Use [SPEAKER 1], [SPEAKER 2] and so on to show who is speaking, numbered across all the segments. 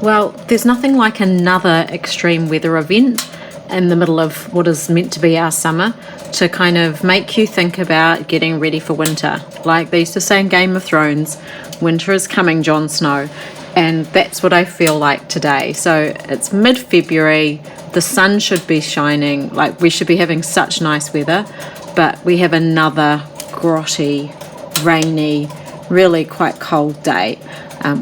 [SPEAKER 1] Well, there's nothing like another extreme weather event in the middle of what is meant to be our summer to kind of make you think about getting ready for winter. Like they used to say in Game of Thrones, winter is coming, Jon Snow. And that's what I feel like today. So it's mid-February, the sun should be shining, like we should be having such nice weather, but we have another grotty, rainy, really quite cold day.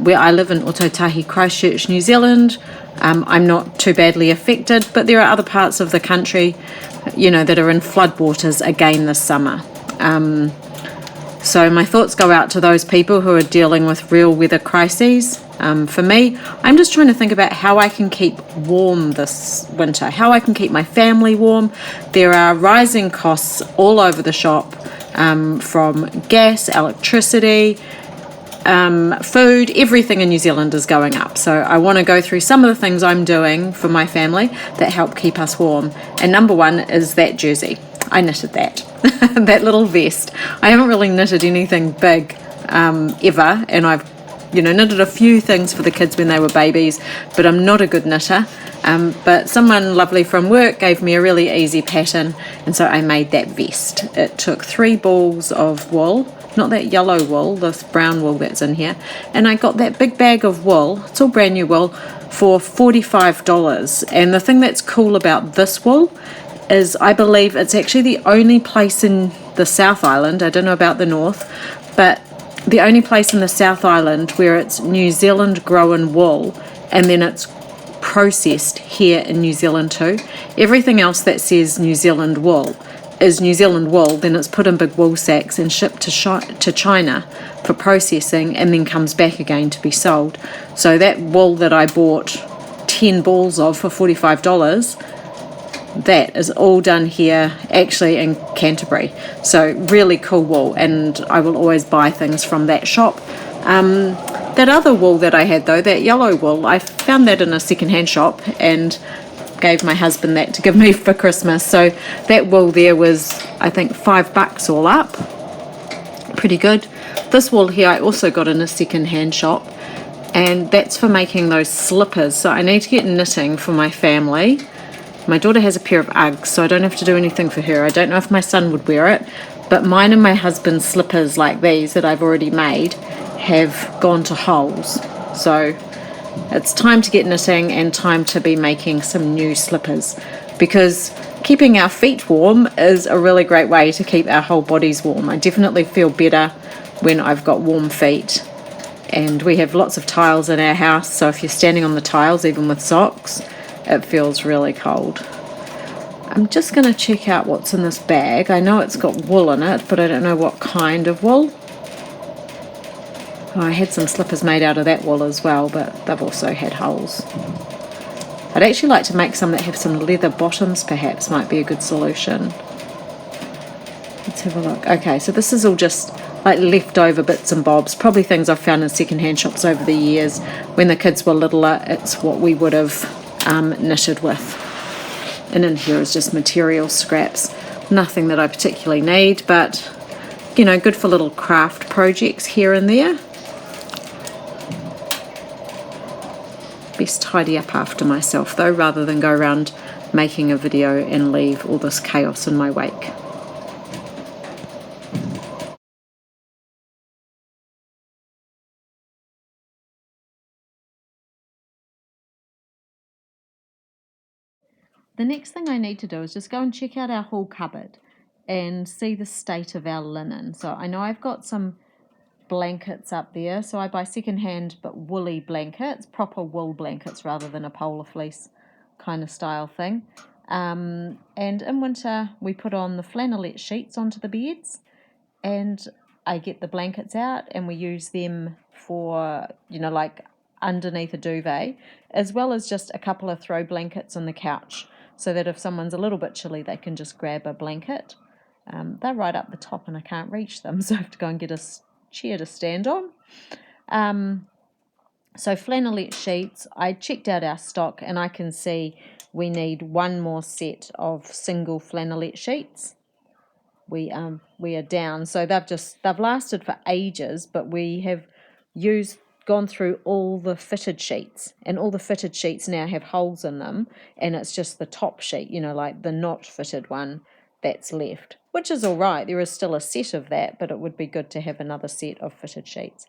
[SPEAKER 1] Where I live in Otautahi, Christchurch, New Zealand, I'm not too badly affected, but there are other parts of the country, that are in floodwaters again this summer. So my thoughts go out to those people who are dealing with real weather crises. For me, I'm just trying to think about how I can keep warm this winter, how I can keep my family warm. There are rising costs all over the shop, from gas, electricity, food, everything in New Zealand is going up. So I want to go through some of the things I'm doing for my family that help keep us warm. And number one is that jersey. I knitted that, that little vest. I haven't really knitted anything big ever, and I've knitted a few things for the kids when they were babies, but I'm not a good knitter. But someone lovely from work gave me a really easy pattern, and so I made that vest. It took 3 balls of wool, not that yellow wool, this brown wool that's in here, and I got that big bag of wool, it's all brand new wool, for $45. And the thing that's cool about this wool is I believe it's actually the only place in the South Island, I don't know about the North, but the only place in the South Island where it's New Zealand grown wool and then it's processed here in New Zealand too. Everything else that says New Zealand wool is New Zealand wool, then it's put in big wool sacks and shipped to China for processing and then comes back again to be sold. So that wool that I bought 10 balls of for $45, that is all done here actually in Canterbury. So really cool wool, and I will always buy things from that shop. That other wool that I had though, that yellow wool, I found that in a secondhand shop and gave my husband that to give me for Christmas. So that wool there was, I think, $5 all up. Pretty good. This wool here I also got in a secondhand shop, and that's for making those slippers. So I need to get knitting for my family. My daughter has a pair of Uggs, so I don't have to do anything for her. I don't know if my son would wear it, but mine and my husband's slippers like these that I've already made have gone to holes. So it's time to get knitting and time to be making some new slippers, because keeping our feet warm is a really great way to keep our whole bodies warm. I definitely feel better when I've got warm feet. And we have lots of tiles in our house, so if you're standing on the tiles, even with socks, it feels really cold. I'm just going to check out what's in this bag. I know it's got wool in it, but I don't know what kind of wool. Oh, I had some slippers made out of that wool as well, but they've also had holes. I'd actually like to make some that have some leather bottoms, perhaps, might be a good solution. Let's have a look. Okay, so this is all just like leftover bits and bobs, probably things I've found in secondhand shops over the years. When the kids were littler, it's what we would have knitted with. And in here is just material scraps, nothing that I particularly need, but good for little craft projects here and there. Best tidy up after myself though, rather than go around making a video and leave all this chaos in my wake. The next thing I need to do is just go and check out our hall cupboard and see the state of our linen. So I know I've got some blankets up there, so I buy secondhand but woolly blankets, proper wool blankets rather than a polar fleece kind of style thing. And in winter we put on the flannelette sheets onto the beds, and I get the blankets out and we use them for, like underneath a duvet, as well as just a couple of throw blankets on the couch, so that if someone's a little bit chilly, they can just grab a blanket. They're right up the top and I can't reach them, so I have to go and get a chair to stand on. So flannelette sheets, I checked out our stock and I can see we need one more set of single flannelette sheets. We are down, so they've lasted for ages, but we have used gone through all the fitted sheets, and all the fitted sheets now have holes in them, and it's just the top sheet, like the not fitted one, that's left, which is all right. There is still a set of that, but it would be good to have another set of fitted sheets.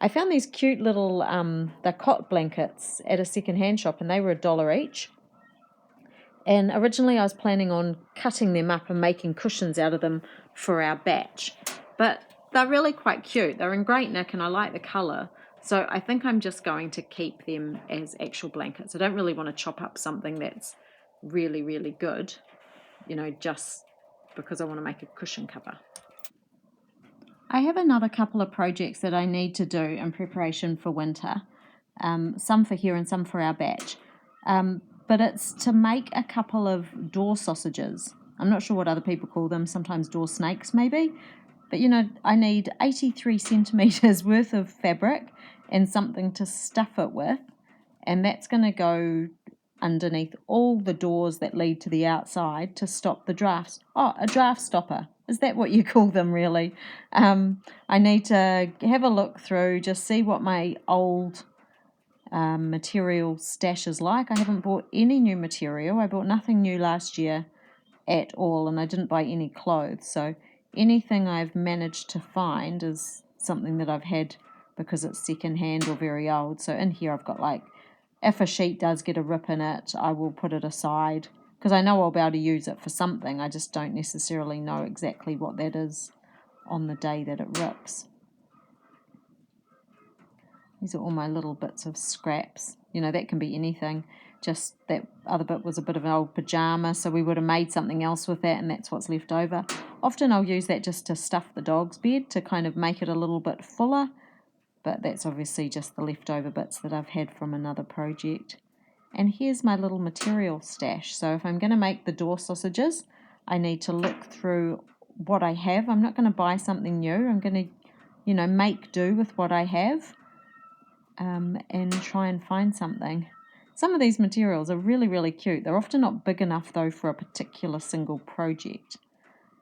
[SPEAKER 1] I found these cute little the cot blankets at a second-hand shop, and they were $1 each. And originally I was planning on cutting them up and making cushions out of them for our batch. But they're really quite cute. They're in great nick and I like the colour. So I think I'm just going to keep them as actual blankets. I don't really want to chop up something that's really, really good, just because I want to make a cushion cover. I have another couple of projects that I need to do in preparation for winter. Some for here and some for our batch. But it's to make a couple of door sausages. I'm not sure what other people call them, sometimes door snakes maybe. But I need 83 centimetres worth of fabric and something to stuff it with. And that's going to go underneath all the doors that lead to the outside to stop the drafts. Oh, a draft stopper. Is that what you call them, really? I need to have a look through, just see what my old material stash is like. I haven't bought any new material. I bought nothing new last year at all, and I didn't buy any clothes. So anything I've managed to find is something that I've had because it's secondhand or very old. So in here I've got if a sheet does get a rip in it, I will put it aside because I know I'll be able to use it for something. I just don't necessarily know exactly what that is on the day that it rips. These are all my little bits of scraps. That can be anything. Just that other bit was a bit of an old pyjama, so we would have made something else with that, and that's what's left over. Often I'll use that just to stuff the dog's bed to kind of make it a little bit fuller, but that's obviously just the leftover bits that I've had from another project. And here's my little material stash. So if I'm going to make the door sausages, I need to look through what I have. I'm not going to buy something new. I'm going to, make do with what I have. And try and find something. Some of these materials are really, really cute. They're often not big enough, though, for a particular single project.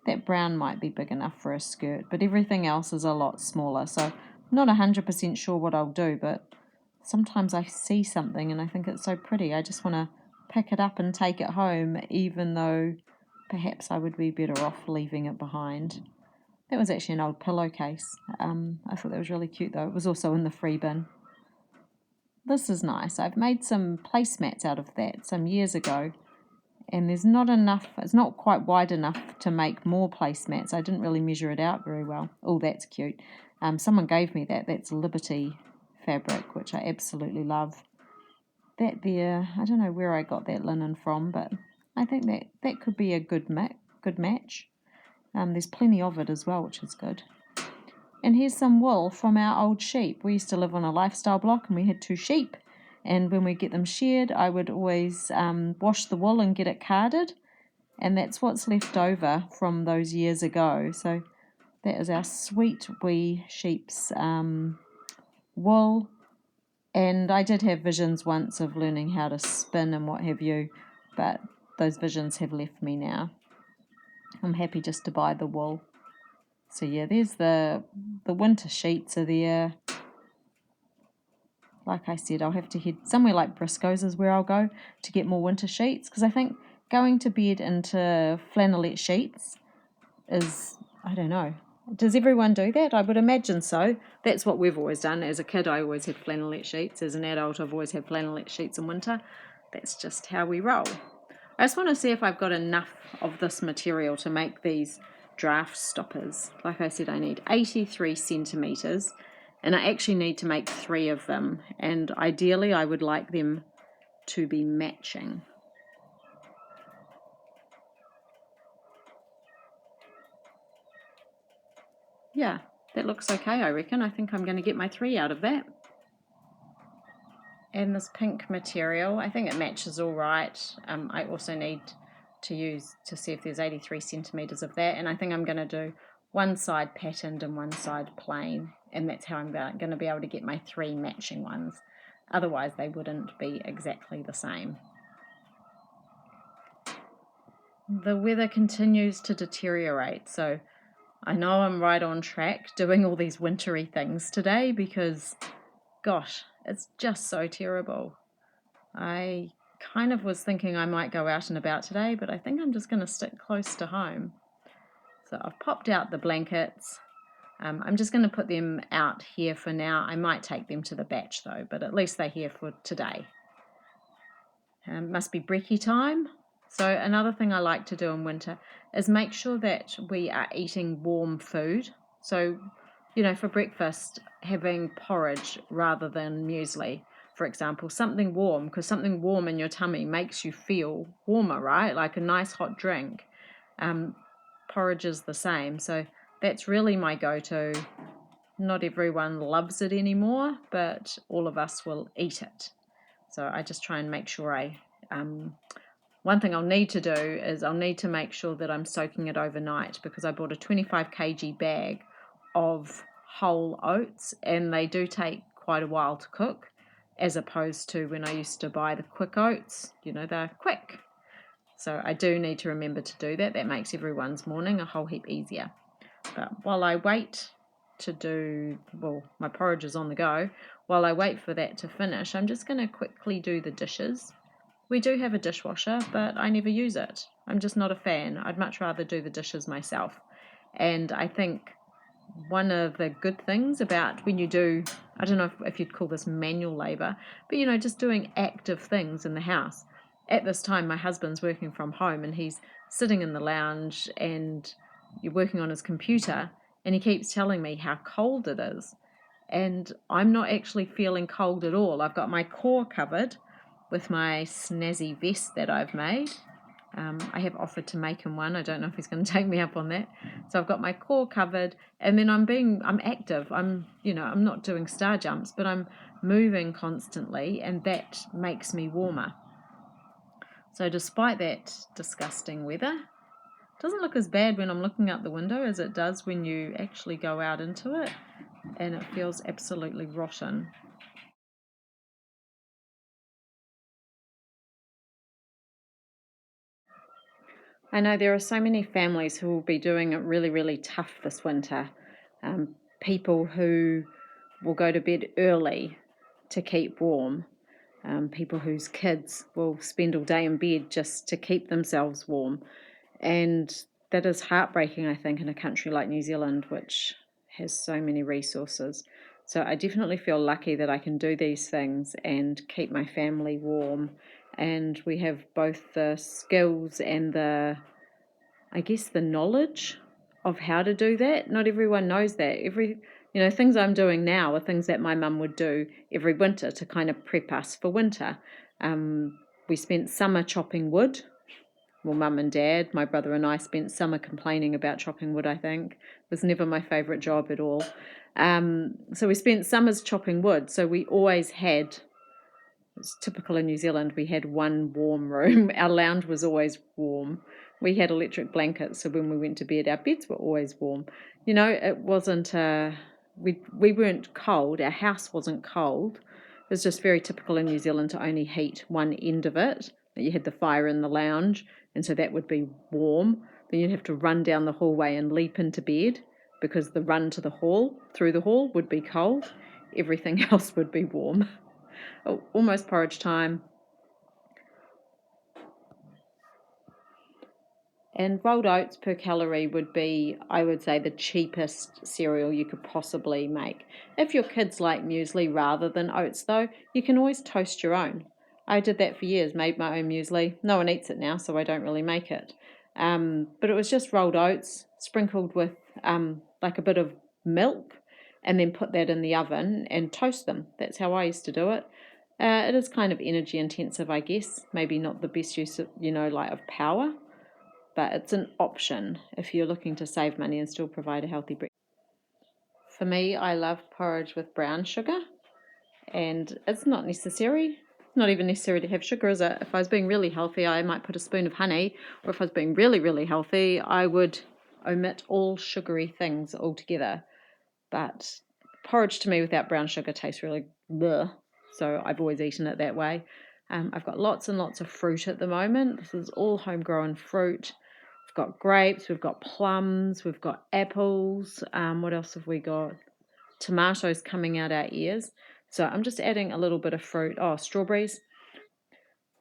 [SPEAKER 1] That brown might be big enough for a skirt, but everything else is a lot smaller. So I'm not 100% sure what I'll do, but sometimes I see something and I think it's so pretty. I just want to pick it up and take it home, even though perhaps I would be better off leaving it behind. That was actually an old pillowcase. I thought that was really cute, though. It was also in the free bin. This is nice. I've made some placemats out of that some years ago, and there's not enough, it's not quite wide enough to make more placemats. I didn't really measure it out very well. Oh, that's cute. Someone gave me that. That's Liberty fabric, which I absolutely love. That there, I don't know where I got that linen from, but I think that could be a good match. There's plenty of it as well, which is good. And here's some wool from our old sheep. We used to live on a lifestyle block and we had 2 sheep. And when we get them sheared, I would always wash the wool and get it carded. And that's what's left over from those years ago. So that is our sweet wee sheep's wool. And I did have visions once of learning how to spin and what have you, but those visions have left me now. I'm happy just to buy the wool. So yeah, there's the winter sheets are there. Like I said, I'll have to head somewhere like Briscoe's is where I'll go to get more winter sheets, because I think going to bed into flannelette sheets is, I don't know. Does everyone do that? I would imagine so. That's what we've always done. As a kid, I always had flannelette sheets. As an adult, I've always had flannelette sheets in winter. That's just how we roll. I just want to see if I've got enough of this material to make these draft stoppers. Like I said, I need 83 centimetres, and I actually need to make 3 of them, and ideally I would like them to be matching. Yeah, that looks okay, I reckon. I think I'm going to get my 3 out of that. And this pink material, I think it matches all right. I also need to see if there's 83 centimetres of that, and I think I'm going to do one side patterned and one side plain, and that's how I'm going to be able to get my 3 matching ones. Otherwise they wouldn't be exactly the same. The weather continues to deteriorate, so I know I'm right on track doing all these wintry things today, because gosh, it's just so terrible. I kind of was thinking I might go out and about today, but I think I'm just going to stick close to home. So I've popped out the blankets. I'm just going to put them out here for now. I might take them to the batch though, but at least they're here for today. Must be brekkie time. So another thing I like to do in winter is make sure that we are eating warm food. So, for breakfast, having porridge rather than muesli, for example, something warm, because something warm in your tummy makes you feel warmer, right? Like a nice hot drink. Porridge is the same. So that's really my go-to. Not everyone loves it anymore, but all of us will eat it. So I just try and make sure one thing I'll need to do is I'll need to make sure that I'm soaking it overnight, because I bought a 25 kg bag of whole oats and they do take quite a while to cook, as opposed to when I used to buy the quick oats, they're quick. So I do need to remember to do that. That makes everyone's morning a whole heap easier. But while I wait my porridge is on the go. While I wait for that to finish, I'm just going to quickly do the dishes. We do have a dishwasher, but I never use it. I'm just not a fan. I'd much rather do the dishes myself. And I think one of the good things about when you do, I don't know if you'd call this manual labor, but just doing active things in the house. At this time, my husband's working from home and he's sitting in the lounge and you're working on his computer, and he keeps telling me how cold it is. And I'm not actually feeling cold at all. I've got my core covered with my snazzy vest that I've made. I have offered to make him one. I don't know if he's going to take me up on that. So I've got my core covered, and then I'm active. I'm not doing star jumps, but I'm moving constantly, and that makes me warmer. So despite that disgusting weather, it doesn't look as bad when I'm looking out the window as it does when you actually go out into it, and it feels absolutely rotten. I know there are so many families who will be doing it really, really tough this winter. People who will go to bed early to keep warm. People whose kids will spend all day in bed just to keep themselves warm. And that is heartbreaking, I think, in a country like New Zealand, which has so many resources. So I definitely feel lucky that I can do these things and keep my family warm. And we have both the skills and the knowledge of how to do that. Not everyone knows that. Things I'm doing now are things that my mum would do every winter to kind of prep us for winter. We spent summer chopping wood. Well, mum and dad, my brother and I spent summer complaining about chopping wood, I think. It was never my favourite job at all. So we spent summers chopping wood. So we always had, it's typical in New Zealand, we had one warm room. Our lounge was always warm. We had electric blankets, so when we went to bed, our beds were always warm. It wasn't, we weren't cold. Our house wasn't cold. It was just very typical in New Zealand to only heat one end of it. You had the fire in the lounge, and so that would be warm. Then you'd have to run down the hallway and leap into bed, because the run to the hall, through the hall, would be cold. Everything else would be warm. Oh, almost porridge time. And rolled oats per calorie would be, I would say, the cheapest cereal you could possibly make. If your kids like muesli rather than oats, though, you can always toast your own. I did that for years, made my own muesli. No one eats it now, so I don't really make it. But it was just rolled oats sprinkled with like a bit of milk, and then put that in the oven and toast them. That's how I used to do it. It is kind of energy intensive, I guess. Maybe not the best use of, of power, but it's an option if you're looking to save money and still provide a healthy breakfast. For me, I love porridge with brown sugar, and it's not even necessary to have sugar, is it? If I was being really healthy, I might put a spoon of honey, or if I was being really, really healthy, I would omit all sugary things altogether. But porridge to me without brown sugar tastes really bleh, so I've always eaten it that way. I've got lots and lots of fruit at the moment. This is all homegrown fruit. We've got grapes, we've got plums, we've got apples. What else have we got? Tomatoes coming out our ears. So I'm just adding a little bit of fruit, strawberries,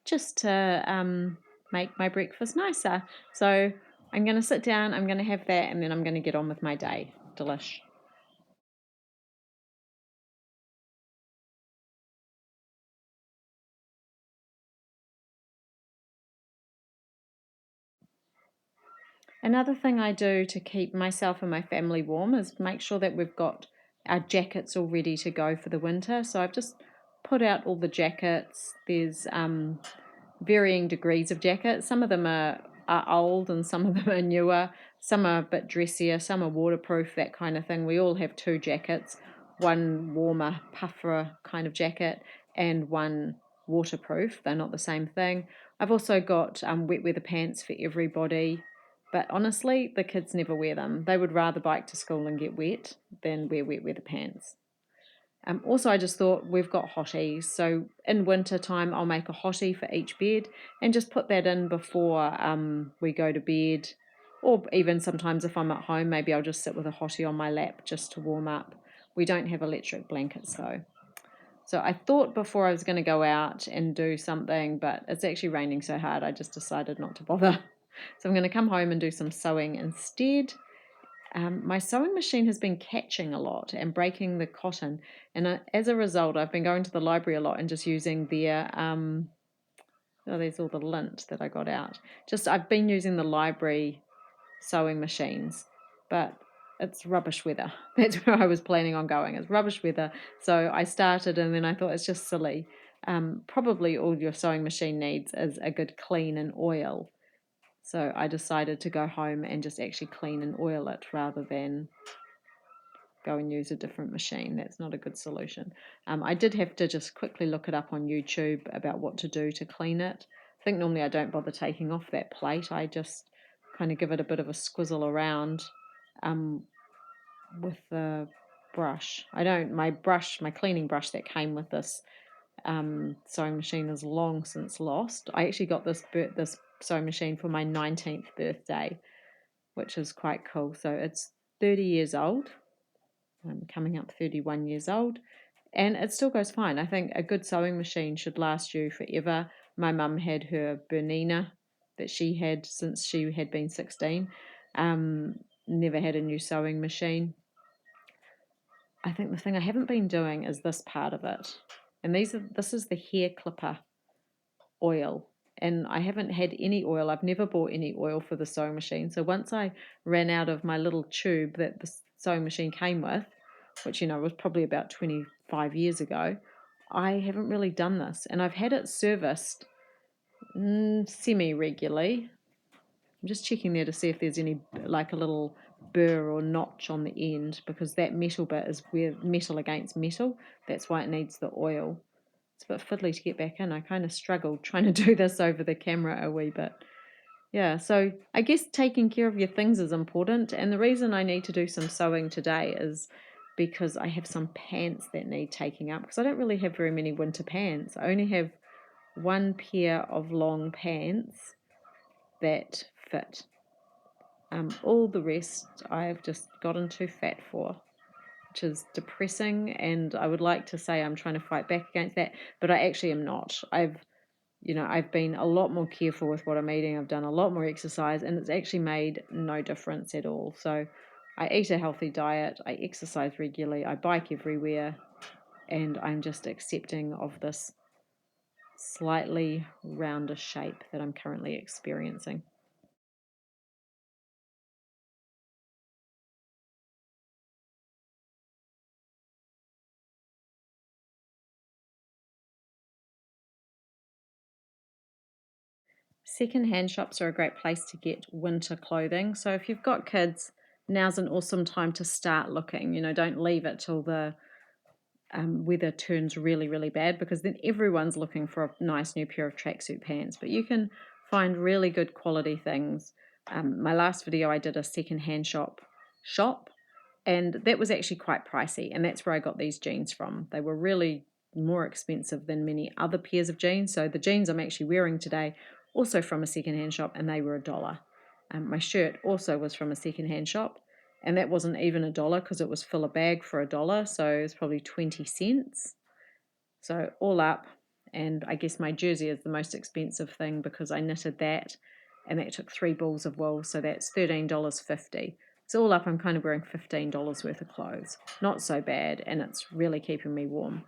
[SPEAKER 1] just to make my breakfast nicer. So I'm going to sit down, I'm going to have that, and then I'm going to get on with my day. Delish. Another thing I do to keep myself and my family warm is make sure that we've got our jackets all ready to go for the winter. So I've just put out all the jackets. There's varying degrees of jackets. Some of them are old and some of them are newer. Some are a bit dressier, some are waterproof, that kind of thing. We all have two jackets, one warmer, puffer kind of jacket and one waterproof. They're not the same thing. I've also got wet weather pants for everybody. But honestly, the kids never wear them. They would rather bike to school and get wet than wear wet weather pants. Also, I just thought we've got hotties, so in winter time I'll make a hottie for each bed and just put that in before we go to bed, or even sometimes if I'm at home, maybe I'll just sit with a hottie on my lap just to warm up. We don't have electric blankets though. So I thought before I was going to go out and do something, but it's actually raining so hard I just decided not to bother. So I'm going to come home and do some sewing instead. My sewing machine has been catching a lot and breaking the cotton, and as a result, I've been going to the library a lot and just using their there's all the lint that I got out. Just I've been using the library sewing machines, but it's rubbish weather. That's where I was planning on going. It's rubbish weather, so I started and then I thought it's just silly. Probably all your sewing machine needs is a good clean and oil. So I decided to go home and just actually clean and oil it rather than go and use a different machine. That's not a good solution. I did have to just quickly look it up on YouTube about what to do to clean it. I think normally I don't bother taking off that plate. I just kind of give it a bit of a squizzle around um, with the brush. I don't, my cleaning brush that came with this sewing machine is long since lost. I actually got this sewing machine for my 19th birthday, which is quite cool. So it's 30 years old. I'm coming up 31 years old, and it still goes fine. I think a good sewing machine should last you forever. My mum had her Bernina that she had since she had been 16. Never had a new sewing machine. I think the thing I haven't been doing is this part of it. And this is the hair clipper oil. And I haven't had any oil. I've never bought any oil for the sewing machine. So once I ran out of my little tube that the sewing machine came with, which was probably about 25 years ago, I haven't really done this. And I've had it serviced semi-regularly. I'm just checking there to see if there's any, like a little burr or notch on the end, because that metal bit is where metal against metal. That's why it needs the oil. It's a bit fiddly to get back in. I kind of struggled trying to do this over the camera a wee bit. Yeah, so I guess taking care of your things is important. And the reason I need to do some sewing today is because I have some pants that need taking up, because I don't really have very many winter pants. I only have one pair of long pants that fit. All the rest I've just gotten too fat for, which is depressing, and I would like to say I'm trying to fight back against that, but I actually am not. I've been a lot more careful with what I'm eating. I've done a lot more exercise, and it's actually made no difference at all. So I eat a healthy diet, I exercise regularly, I bike everywhere, and I'm just accepting of this slightly rounder shape that I'm currently experiencing. Secondhand shops are a great place to get winter clothing. So if you've got kids, now's an awesome time to start looking. Don't leave it till the weather turns really, really bad, because then everyone's looking for a nice new pair of tracksuit pants. But you can find really good quality things. My last video, I did a secondhand shop, and that was actually quite pricey. And that's where I got these jeans from. They were really more expensive than many other pairs of jeans. So the jeans I'm actually wearing today, also from a secondhand shop, and they were $1. My shirt also was from a secondhand shop, and that wasn't even $1 because it was fill a bag for $1, so it was probably 20 cents. So all up, and I guess my jersey is the most expensive thing because I knitted that, and that took 3 balls of wool, so that's $13.50. So all up, I'm kind of wearing $15 worth of clothes. Not so bad, and it's really keeping me warm.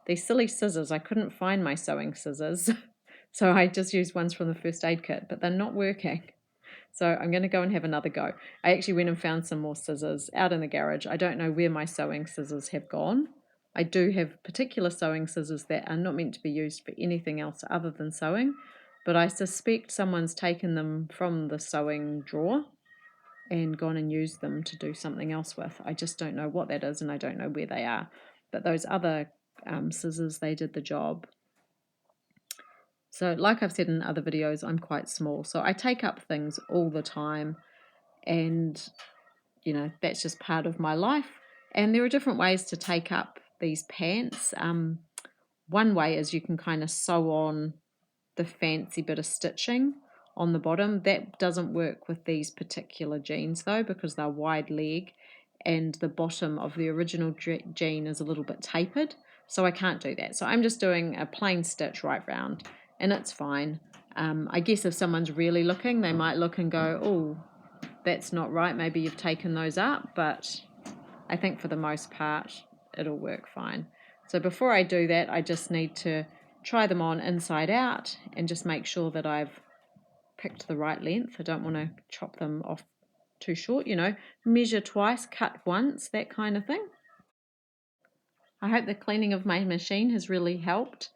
[SPEAKER 1] These silly scissors, I couldn't find my sewing scissors, so I just used ones from the first aid kit, but they're not working. So I'm going to go and have another go. I actually went and found some more scissors out in the garage. I don't know where my sewing scissors have gone. I do have particular sewing scissors that are not meant to be used for anything else other than sewing, but I suspect someone's taken them from the sewing drawer and gone and used them to do something else with. I just don't know what that is, and I don't know where they are. But those other scissors, they did the job. So like I've said in other videos, I'm quite small, so I take up things all the time, and that's just part of my life. And there are different ways to take up these pants. One way is you can kind of sew on the fancy bit of stitching on the bottom. That doesn't work with these particular jeans though, because they're wide leg and the bottom of the original jean is a little bit tapered, so I can't do that. So I'm just doing a plain stitch right round, and it's fine. I guess if someone's really looking, they might look and go, oh, that's not right, maybe you've taken those up, but I think for the most part it'll work fine. So before I do that, I just need to try them on inside out and just make sure that I've picked the right length. I don't want to chop them off too short, measure twice, cut once, that kind of thing. I hope the cleaning of my machine has really helped.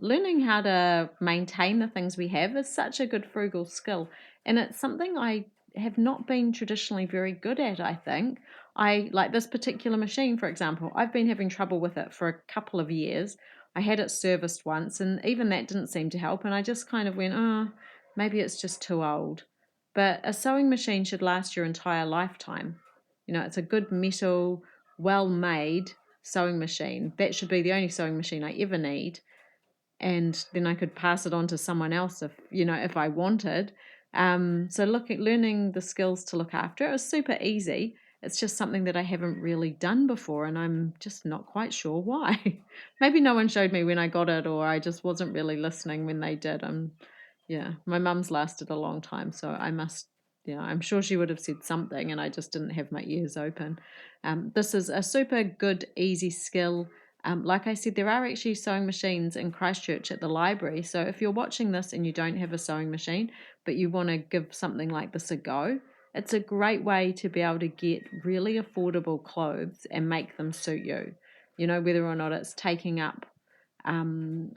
[SPEAKER 1] Learning how to maintain the things we have is such a good frugal skill, and it's something I have not been traditionally very good at, I think. I like this particular machine, for example. I've been having trouble with it for a couple of years. I had it serviced once, and even that didn't seem to help, and I just kind of went, oh, maybe it's just too old. But a sewing machine should last your entire lifetime. It's a good metal, well-made sewing machine. That should be the only sewing machine I ever need, and then I could pass it on to someone else if I wanted. So learning the skills to look after it was super easy. It's just something that I haven't really done before, and I'm just not quite sure why. Maybe no one showed me when I got it, or I just wasn't really listening when they did. My mum's lasted a long time, so I'm sure she would have said something, and I just didn't have my ears open. This is a super good, easy skill. Like I said, there are actually sewing machines in Christchurch at the library. So if you're watching this and you don't have a sewing machine, but you want to give something like this a go, it's a great way to be able to get really affordable clothes and make them suit you. Whether or not it's taking up putting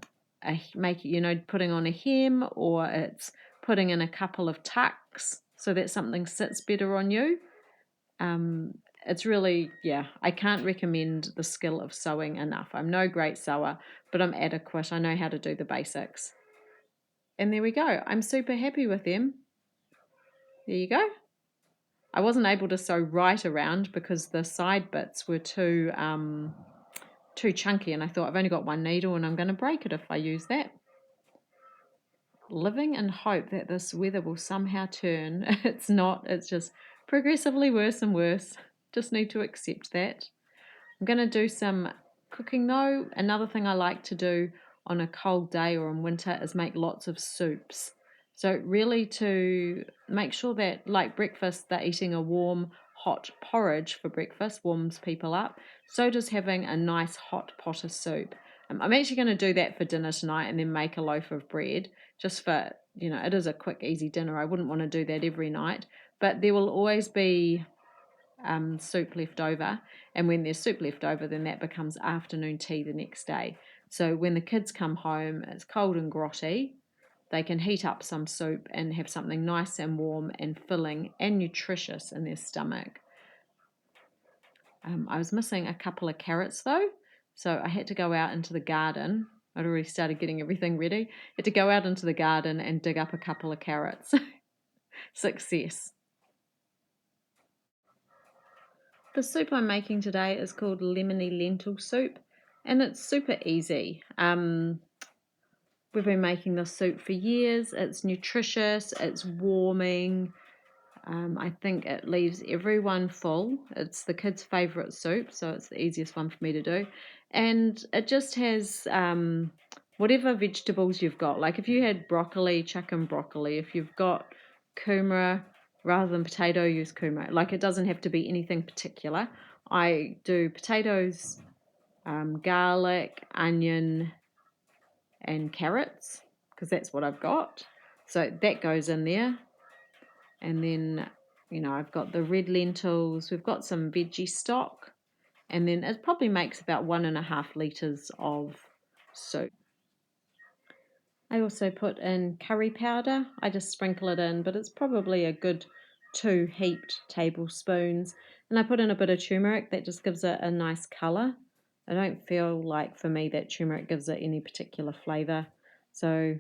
[SPEAKER 1] on a hem, or it's putting in a couple of tucks so that something sits better on you. It's really, I can't recommend the skill of sewing enough. I'm no great sewer, but I'm adequate. I know how to do the basics. And there we go. I'm super happy with them. There you go. I wasn't able to sew right around because the side bits were too chunky, and I thought I've only got one needle and I'm going to break it if I use that. Living in hope that this weather will somehow turn. It's not. It's just progressively worse and worse. Just need to accept that. I'm going to do some cooking though. Another thing I like to do on a cold day or in winter is make lots of soups. So really to make sure that, like breakfast, they're eating a warm, hot porridge for breakfast, warms people up. So does having a nice hot pot of soup. I'm actually going to do that for dinner tonight and then make a loaf of bread just for, it is a quick, easy dinner. I wouldn't want to do that every night, but there will always be soup left over, and when there's soup left over, then that becomes afternoon tea the next day. So when the kids come home, it's cold and grotty, they can heat up some soup and have something nice and warm and filling and nutritious in their stomach. I was missing a couple of carrots though, so I had to go out into the garden. I'd already started getting everything ready. Had to go out into the garden and dig up a couple of carrots. Success. The soup I'm making today is called lemony lentil soup, and it's super easy. We've been making this soup for years. It's nutritious, it's warming. I think it leaves everyone full. It's the kids' favourite soup, so it's the easiest one for me to do. And it just has whatever vegetables you've got. Like if you had broccoli, chuck in broccoli. If you've got kumara, rather than potato, use kumara. Like it doesn't have to be anything particular. I do potatoes, garlic, onion, and carrots because that's what I've got. So that goes in there. And then, I've got the red lentils. We've got some veggie stock. And then it probably makes about 1.5 litres of soup. I also put in curry powder. I just sprinkle it in, but it's probably a good 2 heaped tablespoons. And I put in a bit of turmeric. That just gives it a nice colour. I don't feel like, for me, that turmeric gives it any particular flavour. So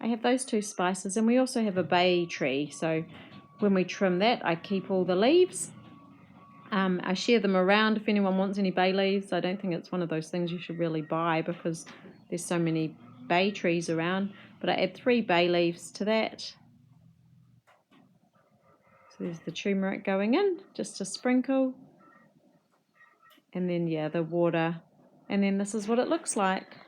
[SPEAKER 1] I have those 2 spices, and we also have a bay tree. So when we trim that, I keep all the leaves. I share them around if anyone wants any bay leaves. I don't think it's one of those things you should really buy because there's so many bay trees around. But I add 3 bay leaves to that. So there's the turmeric going in, just to sprinkle. And then, the water. And then this is what it looks like.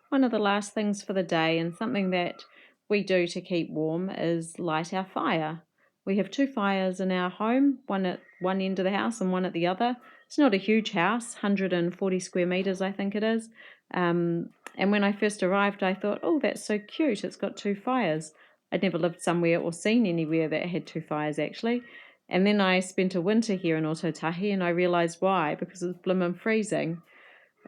[SPEAKER 1] One of the last things for the day, and something that we do to keep warm, is light our fire. We have 2 fires in our home, one at one end of the house and one at the other. It's not a huge house, 140 square metres, I think it is. And when I first arrived, I thought, oh, that's so cute. It's got 2 fires. I'd never lived somewhere or seen anywhere that had 2 fires, actually. And then I spent a winter here in Ototahi, and I realised why, because it was blimmin' freezing.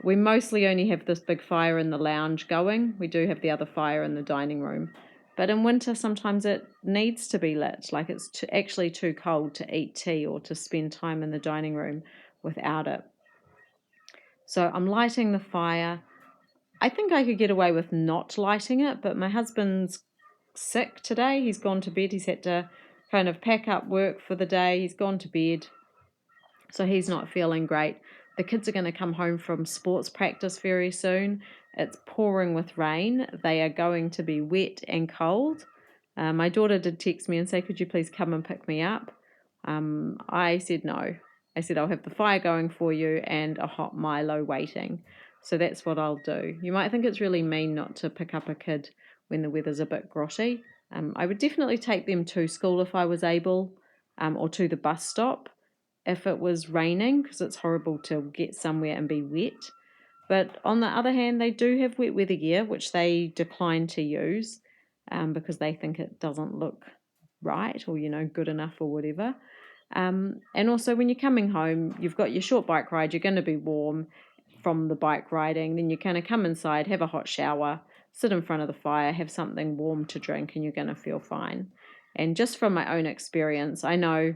[SPEAKER 1] We mostly only have this big fire in the lounge going. We do have the other fire in the dining room. But in winter, sometimes it needs to be lit. Like it's actually too cold to eat tea or to spend time in the dining room without it. So I'm lighting the fire. I think I could get away with not lighting it, but my husband's sick today. He's gone to bed. He's had to kind of pack up work for the day. He's gone to bed. So he's not feeling great. The kids are going to come home from sports practice very soon. It's pouring with rain. They are going to be wet and cold. My daughter did text me and say, could you please come and pick me up? I said no. I said, I'll have the fire going for you and a hot Milo waiting. So that's what I'll do. You might think it's really mean not to pick up a kid when the weather's a bit grotty. I would definitely take them to school if I was able, or to the bus stop if it was raining, because it's horrible to get somewhere and be wet. But on the other hand, they do have wet weather gear, which they decline to use because they think it doesn't look right or, good enough or whatever. And also when you're coming home, you've got your short bike ride, you're going to be warm from the bike riding. Then you kind of come inside, have a hot shower, sit in front of the fire, have something warm to drink, and you're going to feel fine. And just from my own experience, I know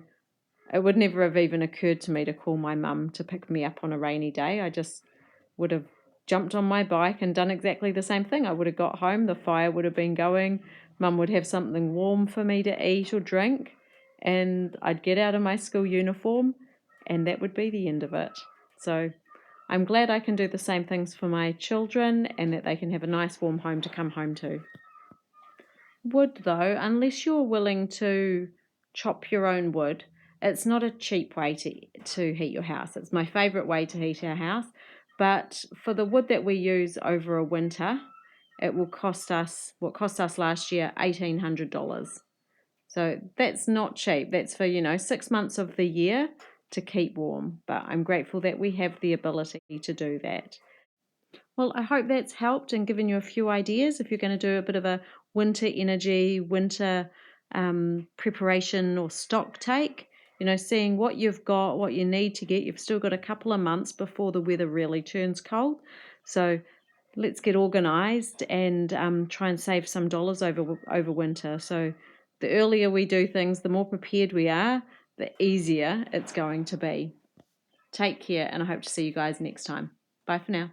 [SPEAKER 1] it would never have even occurred to me to call my mum to pick me up on a rainy day. I just would have jumped on my bike and done exactly the same thing. I would have got home, the fire would have been going, Mum would have something warm for me to eat or drink, and I'd get out of my school uniform, and that would be the end of it. So I'm glad I can do the same things for my children and that they can have a nice warm home to come home to. Wood, though, unless you're willing to chop your own wood, it's not a cheap way to heat your house. It's my favourite way to heat our house. But for the wood that we use over a winter, it will cost us, what cost us last year, $1,800. So that's not cheap. That's for, 6 months of the year to keep warm. But I'm grateful that we have the ability to do that. Well, I hope that's helped and given you a few ideas if you're going to do a bit of a winter energy, winter preparation or stock take. Seeing what you've got, what you need to get. You've still got a couple of months before the weather really turns cold. So let's get organised and try and save some dollars over winter. So the earlier we do things, the more prepared we are, the easier it's going to be. Take care, and I hope to see you guys next time. Bye for now.